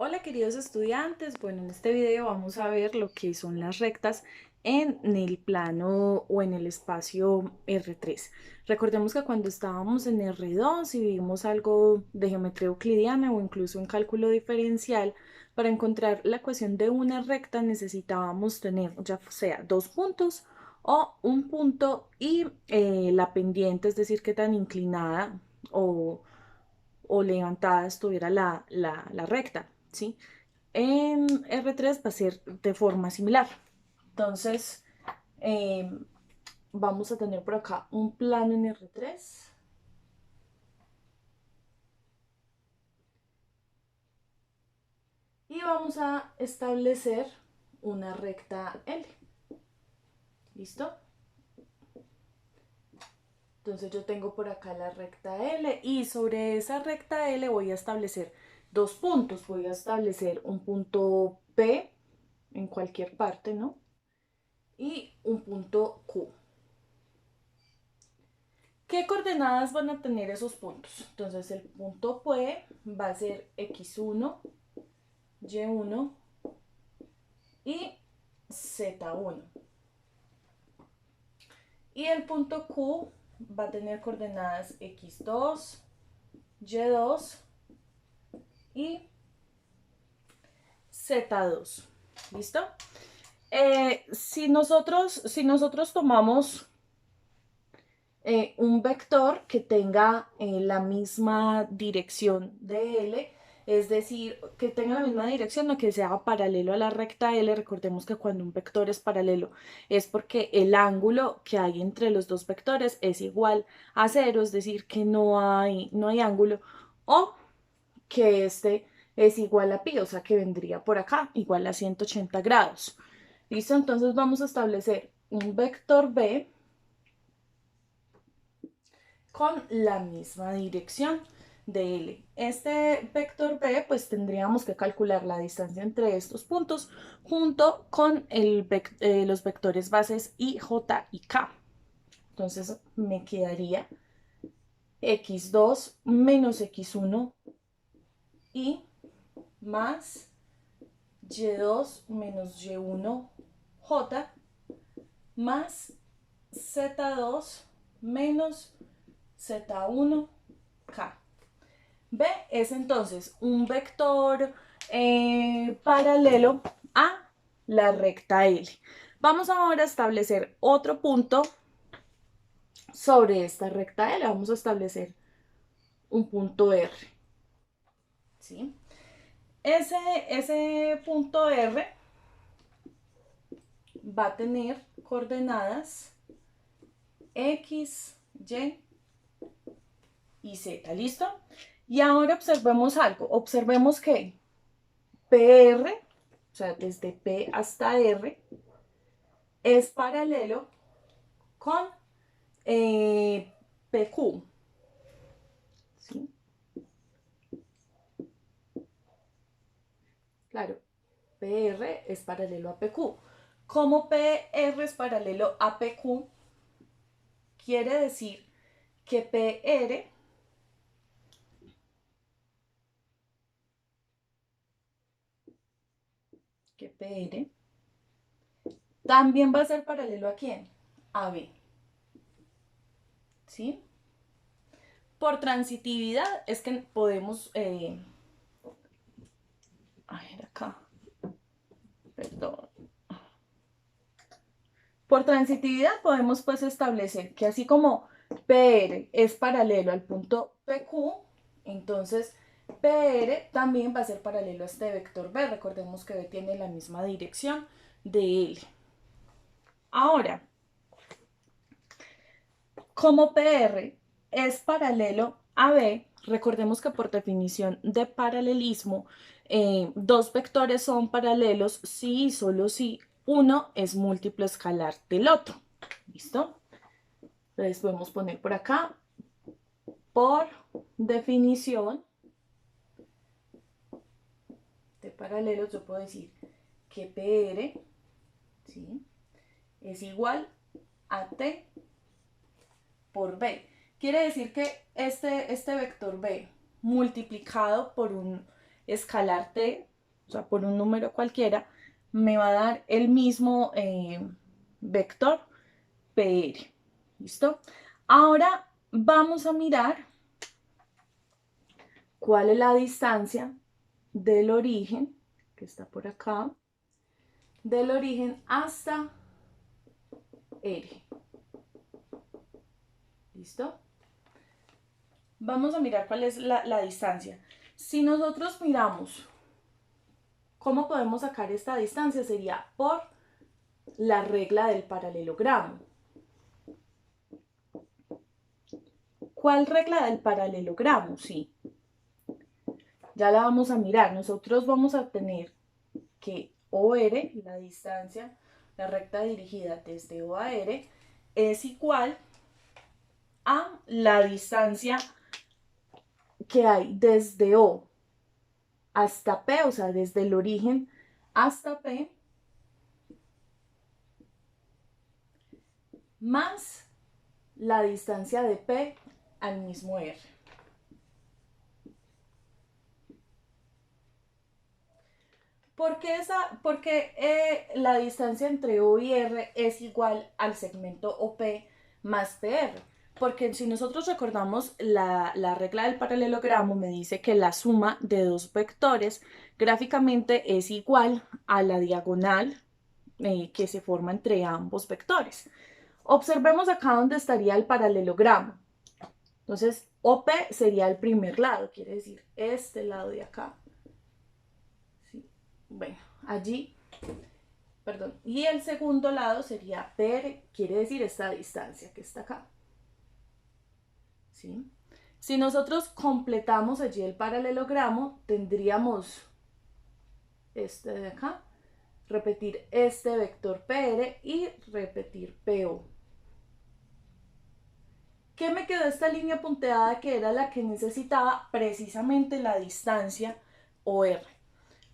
Hola queridos estudiantes, bueno, en este video vamos a ver lo que son las rectas en el plano o en el espacio R3. Recordemos que cuando estábamos en R2 y vimos algo de geometría euclidiana o incluso en cálculo diferencial, para encontrar la ecuación de una recta necesitábamos tener ya sea dos puntos o un punto y la pendiente, es decir, qué tan inclinada o levantada estuviera la recta, ¿sí? En R3 va a ser de forma similar. Entonces, eh, vamos a tener por acá un plano en R3 y vamos a establecer una recta L. ¿Listo? Entonces yo tengo por acá la recta L y sobre esa recta L voy a establecer dos puntos. Voy a establecer un punto P en cualquier parte, ¿no? Y un punto Q. ¿Qué coordenadas van a tener esos puntos? Entonces el punto P va a ser x1, y1 y z1. Y el punto Q va a tener coordenadas x2, y2 y z2. ¿Listo? Si nosotros tomamos un vector que tenga la misma dirección de L, es decir, que tenga la misma dirección o que sea paralelo a la recta L. Recordemos que cuando un vector es paralelo es porque el ángulo que hay entre los dos vectores es igual a cero, es decir, que no hay ángulo, o que este es igual a pi, o sea que vendría por acá, igual a 180 grados. ¿Listo? Entonces vamos a establecer un vector B con la misma dirección de L. Este vector B, pues tendríamos que calcular la distancia entre estos puntos junto con los vectores bases I, J y K. Entonces me quedaría x2 menos x1 y más y2 menos y1 j más z2 menos z1 k. B es entonces un vector paralelo a la recta L. Vamos ahora a establecer otro punto sobre esta recta L. Vamos a establecer un punto R. ¿Sí? Ese punto R va a tener coordenadas X, Y Z. ¿Listo? Y ahora observemos algo. Observemos que PR, o sea, desde P hasta R, es paralelo con PQ. ¿Sí? Claro, PR es paralelo a PQ. Como PR es paralelo a PQ, quiere decir que PR también va a ser paralelo a quién? A B. ¿Sí? Por transitividad es que podemos, a ver acá, perdón. Por transitividad podemos pues establecer que así como PR es paralelo al punto PQ, entonces PR también va a ser paralelo a este vector B. Recordemos que B tiene la misma dirección de L. Ahora, como PR es paralelo a B, recordemos que por definición de paralelismo, dos vectores son paralelos si y solo si uno es múltiplo escalar del otro. ¿Listo? Entonces podemos poner por acá, por definición de paralelos, yo puedo decir que PR, ¿sí?, es igual a T por B. Quiere decir que este vector B multiplicado por un escalar T o sea, por un número cualquiera, me va a dar el mismo vector PR. ¿Listo? Ahora vamos a mirar cuál es la distancia del origen, que está por acá, del origen hasta R. ¿Listo? Vamos a mirar cuál es la distancia. Si nosotros miramos cómo podemos sacar esta distancia, sería por la regla del paralelogramo. ¿Cuál regla del paralelogramo? Sí, ya la vamos a mirar. Nosotros vamos a tener que OR, la distancia, la recta dirigida desde O a R, es igual a la distancia que hay desde O hasta P, o sea, desde el origen hasta P, más la distancia de P al mismo R. ¿Por qué la distancia entre O y R es igual al segmento OP más PR? Porque si nosotros recordamos la regla del paralelogramo, me dice que la suma de dos vectores gráficamente es igual a la diagonal que se forma entre ambos vectores. Observemos acá donde estaría el paralelogramo. Entonces, OP sería el primer lado, quiere decir este lado de acá. ¿Sí? Bueno, allí, perdón. Y el segundo lado sería PR, quiere decir esta distancia que está acá. ¿Sí? Si nosotros completamos allí el paralelogramo, tendríamos este de acá, repetir este vector PR y repetir PO. ¿Qué me quedó esta línea punteada que era la que necesitaba? Precisamente la distancia OR.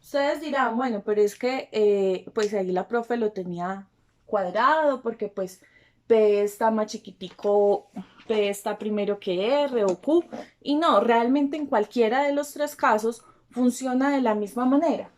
Ustedes dirán, bueno, pero es que pues ahí la profe lo tenía cuadrado porque pues P está más chiquitico, P está primero que R o Q. Y no, realmente en cualquiera de los tres casos funciona de la misma manera.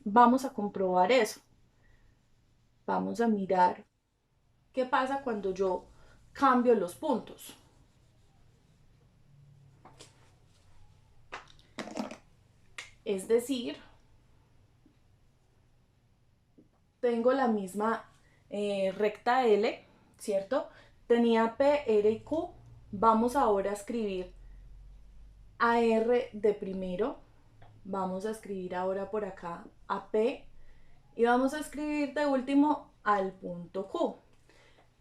Vamos a comprobar eso. Vamos a mirar qué pasa cuando yo cambio los puntos. Es decir, tengo la misma recta L, ¿cierto? Tenía P, R y Q. Vamos ahora a escribir AR de primero. Vamos a escribir ahora por acá a P. Y vamos a escribir de último al punto Q.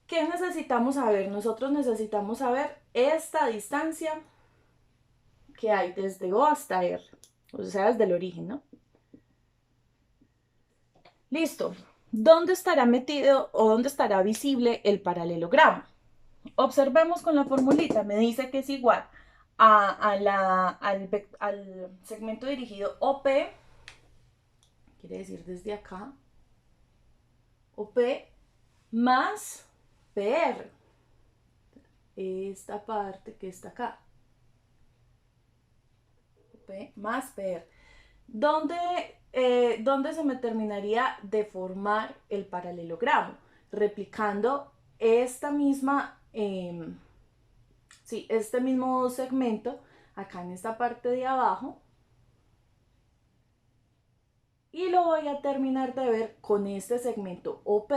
¿Qué necesitamos saber? Nosotros necesitamos saber esta distancia que hay desde O hasta R. O sea, desde el origen, ¿no? Listo. ¿Dónde estará metido o dónde estará visible el paralelogramo? Observemos con la formulita. Me dice que es igual al segmento dirigido OP, quiere decir desde acá, OP más PR. Esta parte que está acá. OP más PR. ¿Dónde se me terminaría de formar el paralelogramo? Replicando esta misma, este mismo segmento acá en esta parte de abajo. Y lo voy a terminar de ver con este segmento OP,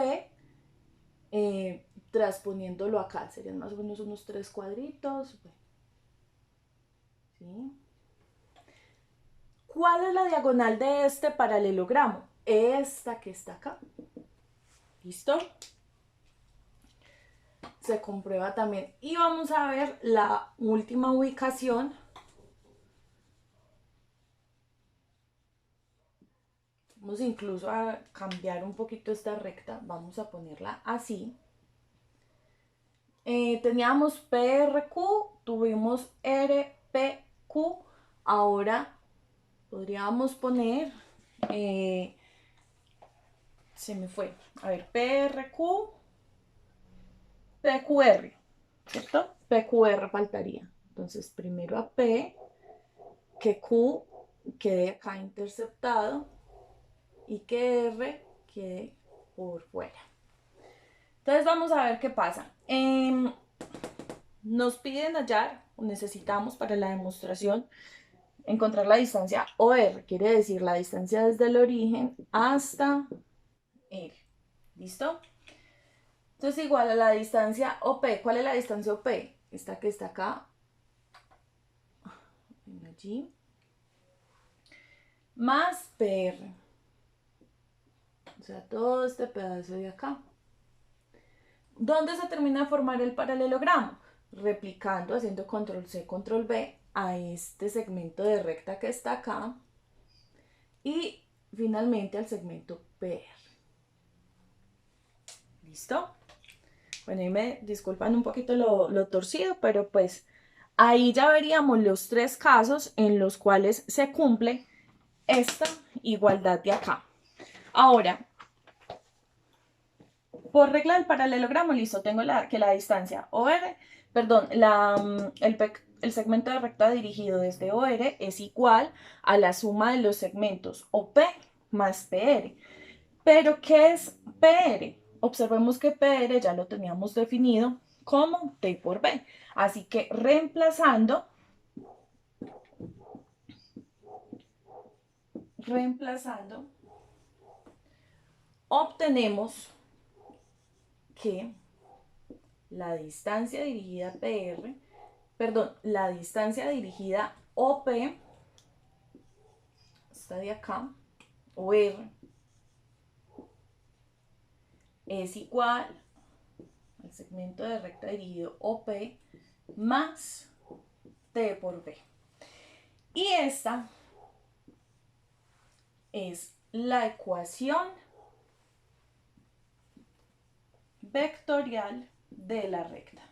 transponiéndolo acá. Serían más o menos unos 3 cuadritos. ¿Sí? ¿Cuál es la diagonal de este paralelogramo? Esta que está acá. ¿Listo? Se comprueba también. Y vamos a ver la última ubicación. Vamos incluso a cambiar un poquito esta recta. Vamos a ponerla así. Teníamos PRQ, tuvimos RPQ. Ahora podríamos poner, se me fue, a ver, PRQ, PQR, ¿cierto? PQR faltaría. Entonces, primero a P, que Q quede acá interceptado y que R quede por fuera. Entonces vamos a ver qué pasa. Nos piden hallar, o necesitamos para la demostración, encontrar la distancia OR, quiere decir la distancia desde el origen hasta R. ¿Listo? Entonces igual a la distancia OP. ¿Cuál es la distancia OP? Esta que está acá. Allí. Más PR. O sea, todo este pedazo de acá. ¿Dónde se termina de formar el paralelogramo? Replicando, haciendo control C, control V a este segmento de recta que está acá. Y finalmente al segmento PR. ¿Listo? Bueno, ahí me disculpan un poquito lo torcido, pero pues ahí ya veríamos los tres casos en los cuales se cumple esta igualdad de acá. Ahora, por regla del paralelogramo, listo, tengo que la distancia OR, perdón, el segmento de recta dirigido desde OR es igual a la suma de los segmentos OP más PR. Pero, ¿qué es PR? Observemos que PR ya lo teníamos definido como T por B. Así que reemplazando, obtenemos que la distancia dirigida PR, perdón, la distancia dirigida OP, esta de acá, OR, es igual al segmento de recta dirigido OP más T por B. Y esta es la ecuación vectorial de la recta.